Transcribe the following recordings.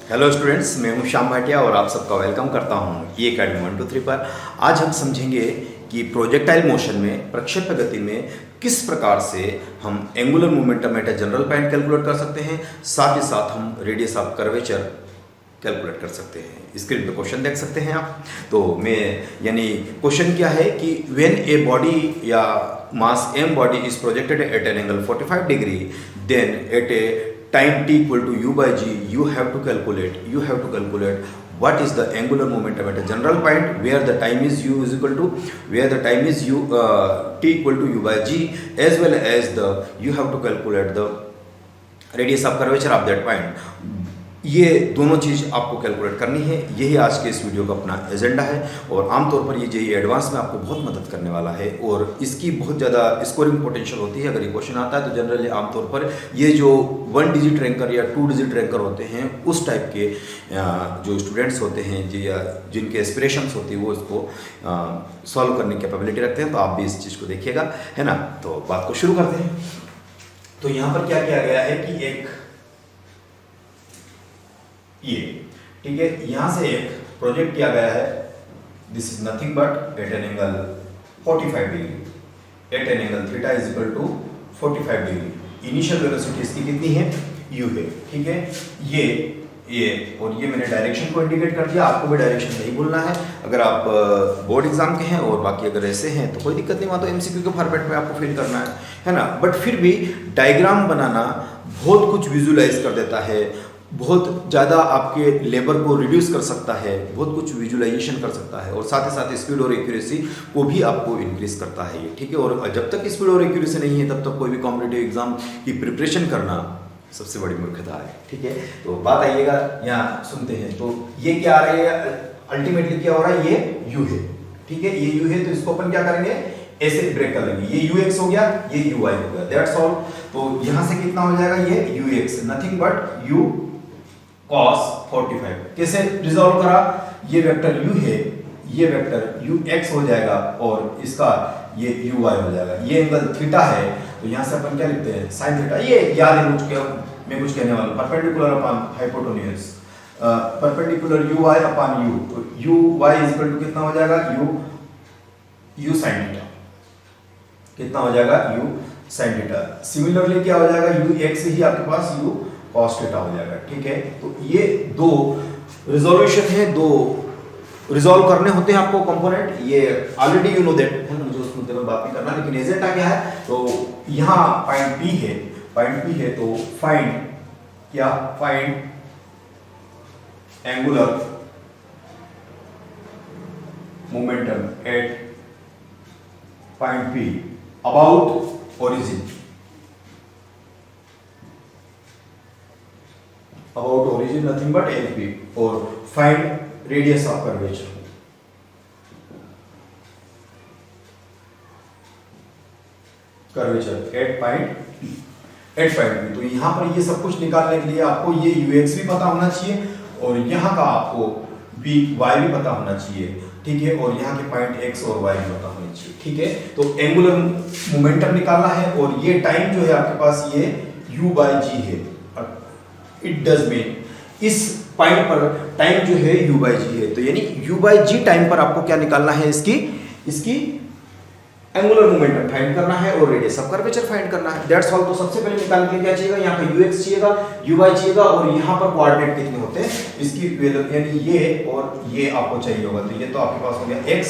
Hello students, मैं हूं श्याम भाटिया और आप सबका वेलकम करता हूं ई अकेडमी 1 2 3 पर। आज हम समझेंगे कि प्रोजेक्टाइल मोशन में, प्रक्षेप्य गति में किस प्रकार से हम angular momentum eight a general point calculate कर सकते हैं, साथ ही साथ हम रेडियस ऑफ कर्वेचर कैलकुलेट कर सकते हैं। स्क्रीन पे क्वेश्चन देख सकते हैं आप। तो मैं यानी क्वेश्चन क्या है कि व्हेन ए बॉडी या mass m body is projected at an angle 45 degree, then at a time t equal to u by g, you have to calculate what is the angular momentum at a general point where the time is u is equal to t equal to u by g, as well as you have to calculate the radius of curvature of that point. ये दोनों चीज़ आपको calculate करनी है। यही आज के इस video का अपना एजेंडा है और आमतौर पर ये जेईई एडवांस में आपको बहुत मदद करने वाला है और इसकी बहुत ज़्यादा स्कोरिंग पोटेंशियल होती है। अगर ये क्वेश्चन आता है तो जनरली आमतौर पर ये जो 1 डिजिट रैंकर या 2 डिजिट रैंकर होते हैं, उस टाइप के जो स्टूडेंट्स होते हैं या जिनके एस्पिरेशंस होती है, वो इसको सॉल्व करने की कैपेबिलिटी रखते हैं। तो आप भी इस चीज़ को देखिएगा, है ना। तो बात को शुरू करते हैं। तो यहाँ पर क्या किया गया है कि एक ये ठीक है, यहां से एक प्रोजेक्ट किया गया है। This is nothing but at an angle 45 degree, at an angle theta is equal to 45 degree. Initial velocity इसकी कितनी है, u है। ठीक है, ये और ये मैंने डायरेक्शन को इंडिकेट कर दिया। आपको भी डायरेक्शन नहीं भूलना है अगर आप बोर्ड एग्जाम के हैं, और बाकी अगर ऐसे हैं तो कोई दिक्कत नहीं, वहाँ तो एमसीक्यू के फॉर्मेट में आपको फिल करना है ना। बट फिर भी डायग्राम बनाना बहुत कुछ विजुलाइज कर देता है, बहुत ज़्यादा आपके लेबर को रिड्यूस कर सकता है, बहुत कुछ विजुलाइजेशन कर सकता है, और साथ ही साथ स्पीड और एक्यूरेसी को भी आपको इंक्रीज करता है ये। ठीक है, और जब तक स्पीड और एक्यूरेसी नहीं है तब तक कोई भी कॉम्पिटिटिव एग्जाम की प्रिपरेशन करना सबसे बड़ी मूर्खता है। ठीक है, तो बात आइएगा यहाँ सुनते हैं। तो ये क्या आ रही है, अल्टीमेटली क्या हो रहा है, ये u है। ठीक है, ये u है, तो इसको अपन क्या करेंगे, ऐसे ब्रेक कर लेंगे। ये ux हो गया, ये uy हो गया, दैट्स ऑल। तो यहाँ से कितना हो जाएगा, ये ux nothing but u cos 45। कैसे रिजॉल्व करा, ये वेक्टर u है, ये वेक्टर ux हो जाएगा और इसका ये uy हो जाएगा। ये एंगल थीटा है, तो यहाँ से अपन क्या लिखते हैं, sin थीटा। ये याद है मुझे, मैं कुछ कहने वाला हूँ, perpendicular upon hypotenuse, perpendicular uy upon u। तो uy इज इक्वल टू कितना हो जाएगा, u sin थीटा। कितना हो जाएगा, u sin थीटा। सिमिलरली क्या हो जाएगा, ux ही आपके पास u cos थीटा हो जाएगा। ठीक है, तो ये दो रिजोल्यूशन है, दो रिजॉल्व करने होते हैं आपको कंपोनेंट। ये ऑलरेडी यू नो दैट, है ना, मुझे उस मुद्दे में बात नहीं करना, लेकिन एजेंडा क्या है, तो यहाँ पॉइंट P है, तो find angular momentum at point P about origin, nothing but LP, और find radius of curvature. At point P। तो यहां पर ये सब कुछ निकालने के लिए आपको ये ux भी पता होना चाहिए और यहाँ का आपको y भी पता होना चाहिए। ठीक है, और यहाँ के पॉइंट x और y भी पता होना चाहिए। ठीक है, तो एंगुलर मोमेंटम निकालना है, और ये टाइम जो है आपके पास ये u by g है। इट डज मीन इस पॉइंट पर टाइम जो है u by g है, तो यानी u by g टाइम पर आपको क्या निकालना है, इसकी एंगुलर मोमेंटम फाइंड करना है और रेडियस ऑफ कर्वेचर फाइंड करना है। That's all. तो सबसे पहले निकाल के क्या चाहिएगा, यहाँ पे ux चाहिएगा, uy चाहिएगा, और यहाँ पर कोऑर्डिनेट कितने होते हैं इसकी वैल्यू, यानी ये और ये आपको चाहिए होगा। तो ये तो आपके पास हो गया x,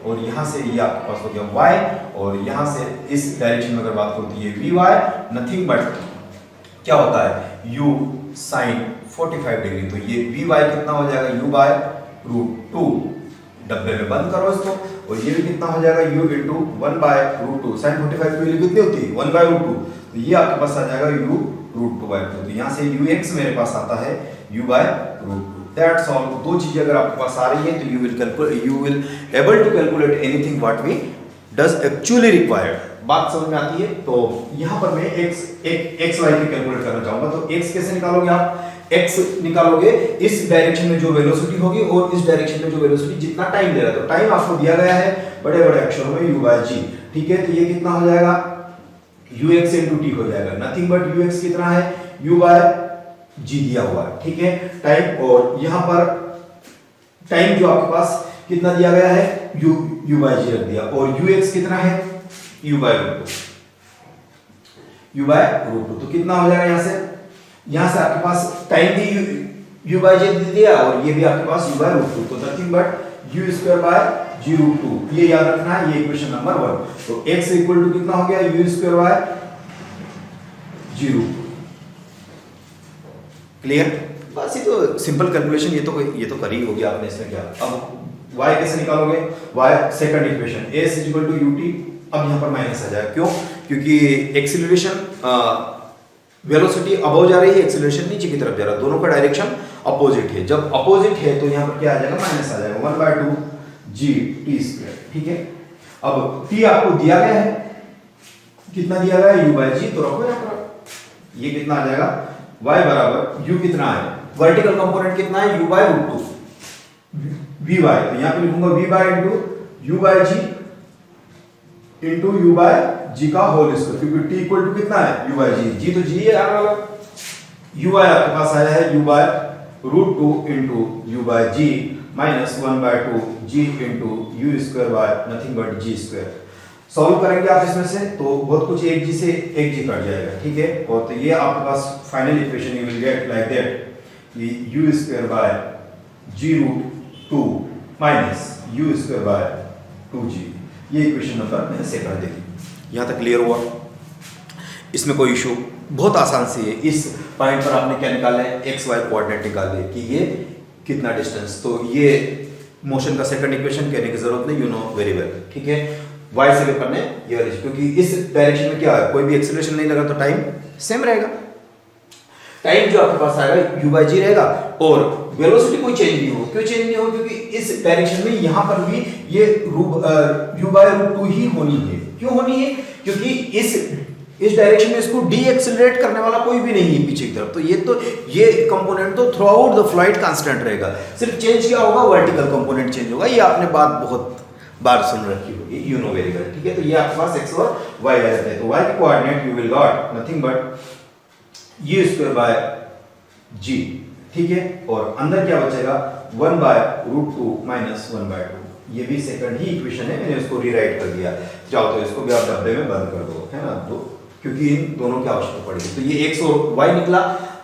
और यहाँ से ये आपके पास हो गया y, और यहाँ से इस डायरेक्शन में अगर बात होती है vy, नथिंग बट क्या होता है, u sin 45 डिग्री। तो ये vy कितना हो जाएगा, u by √2, डब्बे में बंद करो इसको, और ये भी कितना हो जाएगा, u into 1 by √2। sin 45 की वैल्यू कितनी होती है, 1 by √2, तो ये आपके पास आ जाएगा u √2 by 2। तो यहाँ से ux मेरे पास आता है u by √2। That's all. दो चीजें अगर आपके पास आ रही है तो you will able to calculate anything what we does actually required। बात समझ में आती है। तो यहाँ पर मैं x y की कैलकुलेट करना चाहूंगा। तो x कैसे निकालोगे आप, x निकालोगे इस डायरेक्शन में जो वेलोसिटी होगी और इस डायरेक्शन में जो वेलोसिटी जितना टाइम ले रहा है। तो टाइम आपको दिया गया है बड़े बड़े अक्षरों में u by g। ठीक है, तो ये कितना हो जाएगा, ux into t हो जाएगा, नथिंग बट ux कितना है, u by जी दिया हुआ है, ठीक है टाइम, और यहां पर टाइम जो आपके पास कितना दिया गया है u बाय जी रख दिया, और ux कितना है u बाय रूट टू, तो कितना हो जाएगा यहां से आपके पास टाइम भी u बाय जी दिया और ये भी आपके पास u बाय रूट टू, तो nothing but u square by g root two, ये याद रखना है, ये इक्वेशन नंबर 1। तो x इक्वल टू कितना हो गया u square by g root two. Clear? बस ये तो सिंपल कैलकुलेशन, ये तो करी होगी आपने, इसमें क्या। अब y कैसे निकालोगे, y second equation s equal to ut, अब यहां पर माइनस आ जाएगा, क्यों? क्योंकि एक्सीलरेशन वेलोसिटी अबव जा रही है, एक्सीलरेशन नीचे की तरफ जा रहा है, दोनों का डायरेक्शन अपोजिट है। जब अपोजिट है तो यहां पर क्या आ जाएगा, माइनस आ जाएगा 1/2 g t स्क्वायर, ठीक है। अब t आपको दिया गया है, कितना दिया गया है u बाय जी, तो रखो यहां पर, ये कितना आ जाएगा y बराबर u कितना है, वर्टिकल कंपोनेंट कितना है u by root two vy, तो यहां पे लिखूंगा vy into u by g into u by g का होल स्क्वायर, क्योंकि t इक्वल टू कितना है u बाय जी तो जी है आने वाला, ui आपके पास आया है u by root two into u by g minus 1/2 g into u square by nothing but g square. Solve करेंगे आप इसमें से तो बहुत कुछ एक जी से एक जी कट जाएगा, ठीक है। और तो ये आपके पास final equation you will get like that कि u square by g root two minus u square by 2g, ये इक्वेशन नंबर मैंने सेकंड दे दी। यहाँ तक क्लियर हुआ? इसमें कोई इशू, बहुत आसान सी है। इस पॉइंट पर आपने क्या निकाला है, एक्स वाई कोऑर्डिनेट निकाले कि ये कितना डिस्टेंस, तो ये मोशन का सेकंड इक्वेशन कहने की जरूरत नहीं, यू नो वेरी वेल, ठीक है। वाई से पेपर ने ये वाली, क्योंकि इस डायरेक्शन में क्या है, कोई भी एक्सीलरेशन नहीं लगा तो टाइम सेम रहेगा, टाइम जो आपके पास आएगा u बाय जी रहेगा, और वेलोसिटी कोई चेंज नहीं हो। क्यों चेंज नहीं हो? क्योंकि इस डायरेक्शन में यहां पर भी ये u बाय रूट टू ही होनी है। क्यों होनी है? क्योंकि इस डायरेक्शन में इसको डी एक्सेलरेट करने वाला कोई भी नहीं है पीछे की तरफ, तो ये कंपोनेंट तो through out the flight constant रहेगा, सिर्फ चेंज क्या होगा, वर्टिकल कंपोनेंट चेंज होगा। ये आपने बात बहुत बार सुन रखी होगी, यू नो वेरी वेल, ठीक है। तो ये आपके पास x और y आ जाते हैं, तो y के coordinate you will got nothing but u square bye g, ठीक है। और अंदर क्या बचेगा, 1/√2 माइनस 1/2, ये भी सेकंड ही इक्वेशन है, मैंने उसको रीराइट कर दिया। चाहो तो इसको भी आप डब्बे में बंद कर दो, है ना, तो क्योंकि इन दोनों की आवश्यकता पड़ेगी। तो ये x और y निकला।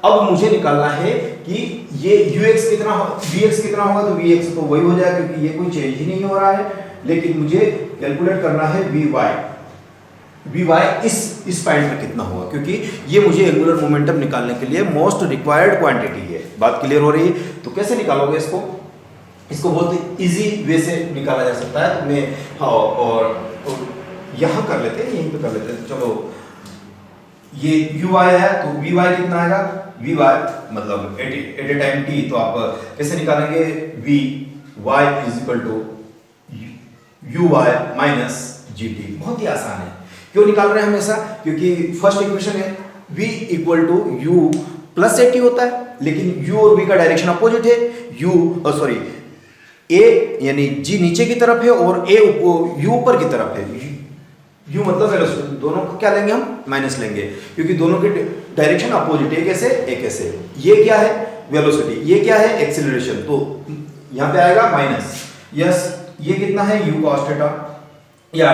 अब मुझे निकालना है कि ये ux कितना, vx कितना होगा, तो vx तो वही हो जाएगा क्योंकि ये कोई चेंज ही नहीं हो रहा है, लेकिन मुझे कैलकुलेट करना है vy इस पॉइंट में कितना होगा, क्योंकि ये मुझे एंगुलर मोमेंटम निकालने के लिए मोस्ट रिक्वायर्ड क्वांटिटी है। बात क्लियर हो रही है? तो कैसे निकालोगे इसको बहुत इजी वे से निकाला जा सकता है। मैं हाँ, और यहां कर लेते हैं, यहीं पे कर लेते हैं। चलो, ये uy है तो vy कितना आएगा, vy मतलब एट ए टाइम t, तो आप कैसे निकालेंगे, vy is equal to uy minus gt। बहुत ही आसान है। क्यों निकाल रहे हैं हमेशा? क्योंकि फर्स्ट इक्वेशन है v equal to u plus at होता है, लेकिन u और v का डायरेक्शन अपोजिट है। a यानी g नीचे की तरफ है और u ऊपर की तरफ है। u मतलब वेलोसिटी, दोनों को क्या लेंगे हम, माइनस लेंगे, क्योंकि दोनों के डायरेक्शन अपोजिट है। कैसे? एक ऐसे, ये क्या है वेलोसिटी, ये क्या है एक्सीलरेशन, तो यहां पे आएगा माइनस। यस, ये कितना है u cos थीटा, या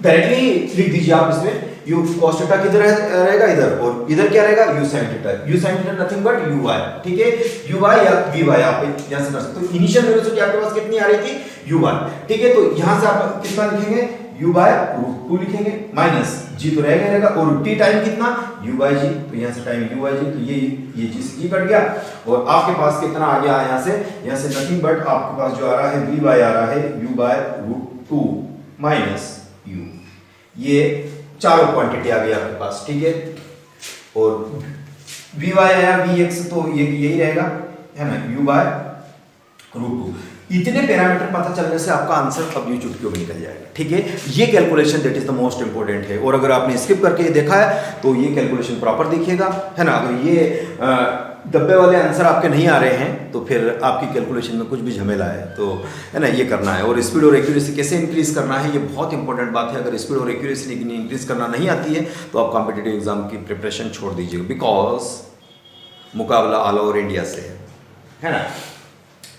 डायरेक्टली लिख दीजिए आप इसमें, u cos थीटा किधर रहेगा, इधर, और इधर क्या रहेगा, u sin theta. u sin theta nothing but uy, ठीक है। uy या vy आप यहां से कर सकते हो। इनिशियल वेलोसिटी आपके पास कितनी आ रही थी, uy, ठीक है। तो यहां से आप कितना लिखेंगे, u/√2 लिखेंगे, माइनस g तो रहेगा, और t टाइम कितना, u/g, तो यहां से टाइम u/g, तो ये g कट गया, और आपके पास कितना आ गया यहां से नथिंग बट आपके पास जो आ रहा है vy आ रहा है u/√2 माइनस u। ये चारों क्वांटिटी आ गई आपके पास, ठीक है। और vy आया, vx तो ये यही रहेगा, है ना, u/√2। इतने पैरामीटर पता चलने से आपका आंसर अभी चुटकियों में निकल जाएगा, ठीक है। ये calculation that is the most important है, और अगर आपने स्किप करके ये देखा है तो ये कैलकुलेशन प्रॉपर देखिएगा, है ना। अगर ये डब्बे वाले आंसर आपके नहीं आ रहे हैं तो फिर आपकी कैलकुलेशन में कुछ भी झमेला है, तो है ना, ये करना है। और स्पीड और एक्यूरेसी कैसे इंक्रीज करना है, ये बहुत इंपॉर्टेंट बात है। अगर स्पीड और एक्यूरेसी इंक्रीज करना नहीं आती है तो आप कॉम्पिटिटिव एग्जाम की प्रिपरेशन छोड़ दीजिएगा, बिकॉज मुकाबला ऑल ओवर इंडिया से है ना।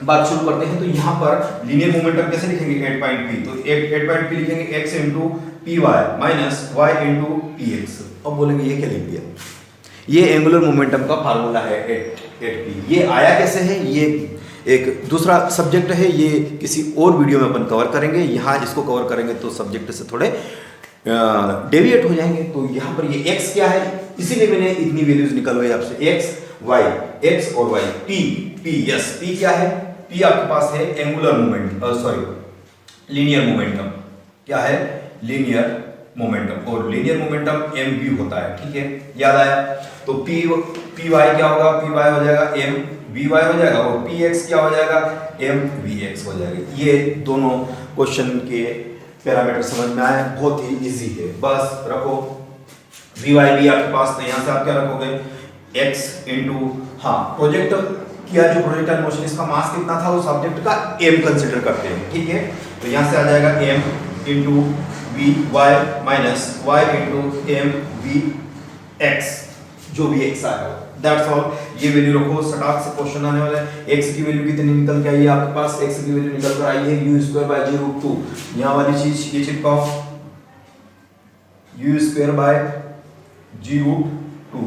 बात शुरू करते हैं। तो यहाँ पर लीनियर मोमेंटम कैसे लिखेंगे, 8 पॉइंट पी, तो 8 पॉइंट पी लिखेंगे x into P Y minus Y into P X. अब बोलेंगे ये क्या लिख दिया, ये एंगुलर मोमेंटम का फार्मूला है 8p। ये आया कैसे है, ये एक दूसरा सब्जेक्ट है, ये किसी और वीडियो में अपन कवर करेंगे। यहाँ इसको कवर करेंगे तो सब्जेक्ट से थोड़े डेविएट हो जाएंगे। तो यहाँ पर ये x क्या है, इसीलिए मैंने इतनी वैल्यूज निकलवाई आपसे, x और y, p यस p क्या है, p आपके पास है एंगुलर मोमेंट लीनियर मोमेंटम। क्या है, लीनियर मोमेंटम, और लीनियर मोमेंटम mv होता है, ठीक है, याद आया। तो py क्या होगा, py हो जाएगा mvy हो जाएगा, और px क्या हो जाएगा, mvx हो जाएगा। ये दोनों क्वेश्चन के पैरामीटर समझ में आए, बहुत ही इजी है, बस रखो vy भी आपके पास, तो यहाँ से आप क्या रखोगे, x इंटू, हाँ प्रोजेक्ट किया जो प्रोजेक्टाइल मोशन, इसका मास कितना था उस ऑब्जेक्ट का, m कंसीडर करते हैं, ठीक है। तो यहाँ से आ जाएगा m into V Y minus Y into M V X, जो भी एक्स आएगा, दैट्स ऑल। ये वैल्यू रखो, सटाक से क्वेश्चन आने वाला है। एक्स की वैल्यू कितनी निकल के आई है आपके पास, एक्स की वैल्यू निकल कर आई है u square by g root 2। यहाँ वाली चीज ये चिपकाओ, u square by g root 2।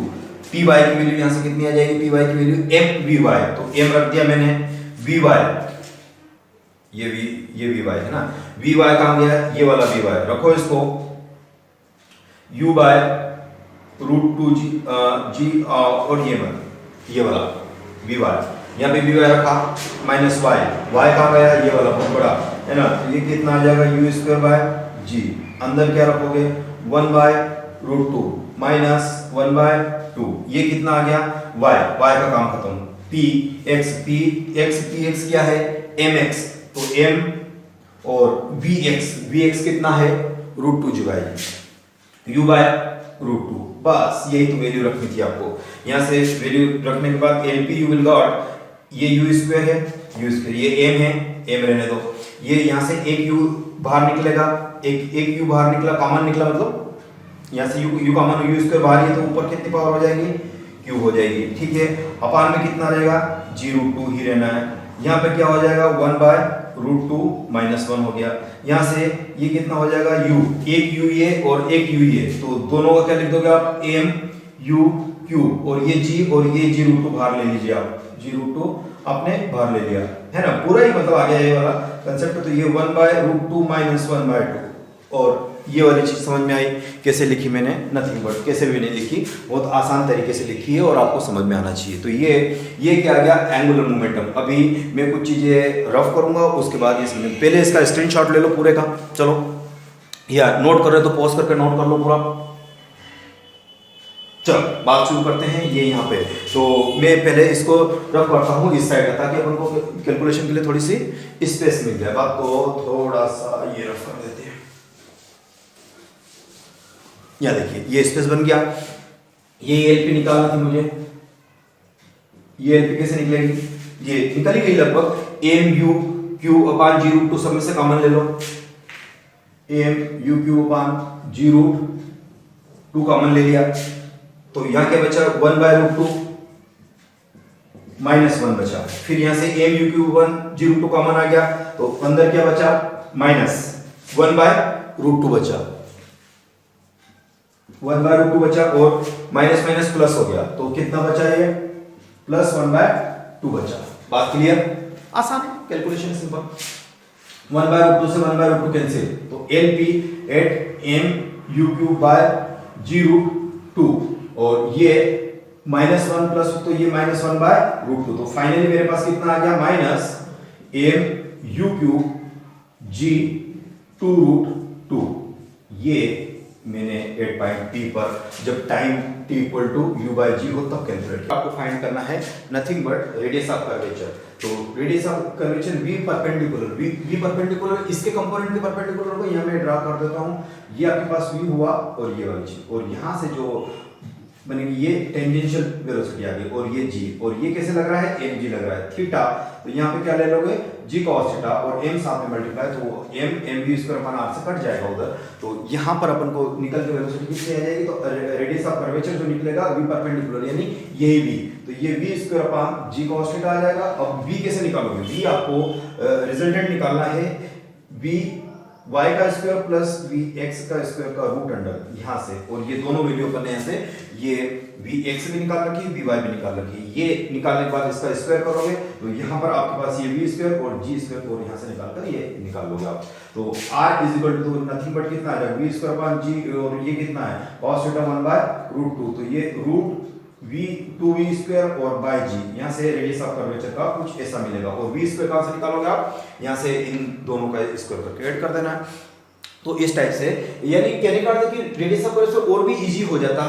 P Y की वैल्यू यहाँ से कितनी आ जाएगी, पी वाई की वैल्यू एम वी वाई, तो एम रख दिया मैंने, वी वाई ये वी वाई है ना, वी वाई कहाँ गया, ये वाला वी वाई रखो, इसको u बाय रूट 2 जी और ये वाला वी वाई, यहाँ पे वी वाई रखा, माइनस वाई कहाँ गया, ये वाला बहुत बड़ा है ना, तो ये कितना आ जाएगा, यू स्क्वायर बाय जी, अंदर क्या रखोगे 1 बाय रूट 2 माइनस 1 बाय 2, ये कितना आ गया, y का काम खत्म, px क्या है, mx, तो m और vx कितना है, root 2 g by u by root 2, बस यही तो वैल्यू रखनी थी आपको। यहाँ से वैल्यू रखने के बाद LP यू विल गॉट, ये u स्क्वायर है, ये m है, m रहने दो, ये यहाँ से एक u बाहर निकलेगा, एक u बाहर निकला, कॉमन निकला, मतलब यहाँ से u कॉमन, u स्क्वायर बाहर है, तो ऊपर कितनी पावर हो जाएगी, q हो जाएगी, ठीक है। अपान में कितना रहेगा, जी रूट 2 ही रहना है। यहाँ पे क्या हो जाएगा, 1 बाय रूट 2 माइनस 1 हो गया। यहाँ से ये कितना हो जाएगा, u, एक u ये और एक u ये, तो दोनों का क्या लिख दोगे आप, m u q, और ये g रूट 2 बाहर ले लीजिए आप, जी रूट 2 आपने बाहर ले लिया है ना, पूरा ही मतलब आ गया ये वाला कंसेप्ट। तो ये 1 बाय रूट 2 माइनस 1 बाय 2, और ये वाली चीज समझ में आई, कैसे लिखी मैंने, नथिंग बट, कैसे भी नहीं लिखी, बहुत आसान तरीके से लिखी है और आपको समझ में आना चाहिए। तो ये क्या आ गया, एंगुलर मोमेंटम। अभी मैं कुछ चीजें रफ करूंगा, उसके बाद ये समझ, पहले इसका स्क्रीनशॉट ले लो पूरे का, चलो, या नोट कर रहे तो पॉज करके नोट कर लो पूरा। चलो बात शुरू करते हैं। ये यहाँ पे तो मैं पहले इसको रफ करता हूँ इस साइड, ताकि अपन को कैलकुलेशन के लिए थोड़ी सी स्पेस मिल जाए। बात को थोड़ा सा ये रफ कर देते हैं। यहाँ देखिए ये स्पेस बन गया, ये एलपी निकालना थी मुझे, ये एलपी कैसे निकलेगी, ये निकली गई लगभग, M you Q upon g root 2, सब में से कॉमन ले लो, M you Q upon g root 2 common ले लिया, तो यहाँ क्या बचा, 1 बाय रूट 2 माइनस 1 बचा। फिर यहाँ से M you Q 1 g root 2 common आ गया, तो अंदर क्या बचा, माइनस 1 बाय रूट 2 बचा, 1 बाय रूट 2 बचा, और माइनस माइनस प्लस हो गया, तो कितना बचा, ये प्लस 1 बाय 2 बचा। बात क्लियर, आसान है कैलकुलेशन, सिंपल। 1 बाय रूट 2 से 1 बाय रूट 2 कैंसिल, तो LP at M you Q by g root 2, और ये माइनस 1 प्लस, तो ये माइनस 1 बाय रूट 2, तो फाइनली मेरे पास कितना आ गया, minus M you Q g 2 root 2। ये मैंने 8 पॉइंट T पर, जब time T equal to U by G हो तब कैलकुलेट। आपको फाइंड करना है nothing but radius of curvature. तो radius of curvature V perpendicular, इसके कंपोनेंट के परपेंडिकुलर को यहाँ मैं ड्रा कर देता हूँ। ये आपके पास V हुआ, और ये वाली चीज, और यहाँ से जो बनेगी ये टेंजेंशियल वेलोसिटी आ गई, और ये G, और ये कैसे लग रहा है, mg लग रहा है, थीटा, तो यहाँ पे क्या ले लोगे, g cos थीटा, और m साथ में मल्टीप्लाई, तो वो mv स्क्वायर अपन r से कट जाएगा उधर। तो यहाँ पर अपन को निकल के वेलोसिटी कितनी आ जाएगी, तो रेडियस ऑफ कर्वेचर जो निकलेगा V परपेंडिकुलर, यानी यही V, तो ये V square upon g cos theta आ जाएगा। अब वी कैसे निकालोगे, वी आपको रिजल्टेंट निकालना है वी वाई का स्क्वायर प्लस वी एक्स का स्क्वायर का रूट अंडर यहाँ से, और ये दोनों वैल्यू अपन ने ऐसे ये वी एक्स भी निकाल रखी, वी वाई भी निकाल रखी। ये निकालने के बाद इसका स्क्वायर करोगे तो यहाँ पर आपके पास ये वी स्क्वायर और जी स्क्वायर और यहाँ से निकालकर ये निकाल लोगे आप। तो r is equal to nothing but कितना आ जाएगा वी स्क्वायर अपान जी, और ये कितना है cos थीटा 1/√2। तो ये रूट v 2v स्क्वायर और बाय जी, यहाँ से रेडियस ऑफ कर्वेचर का कुछ ऐसा मिलेगा। और v स्क्वायर कहाँ से निकालोगे आप, यहाँ से इन दोनों का स्क्वायर करके ऐड कर देना है। तो इस टाइप से यानी कहने का अर्थ है कि रेडियस ऑफ कर्वेचर और भी इजी हो जाता है।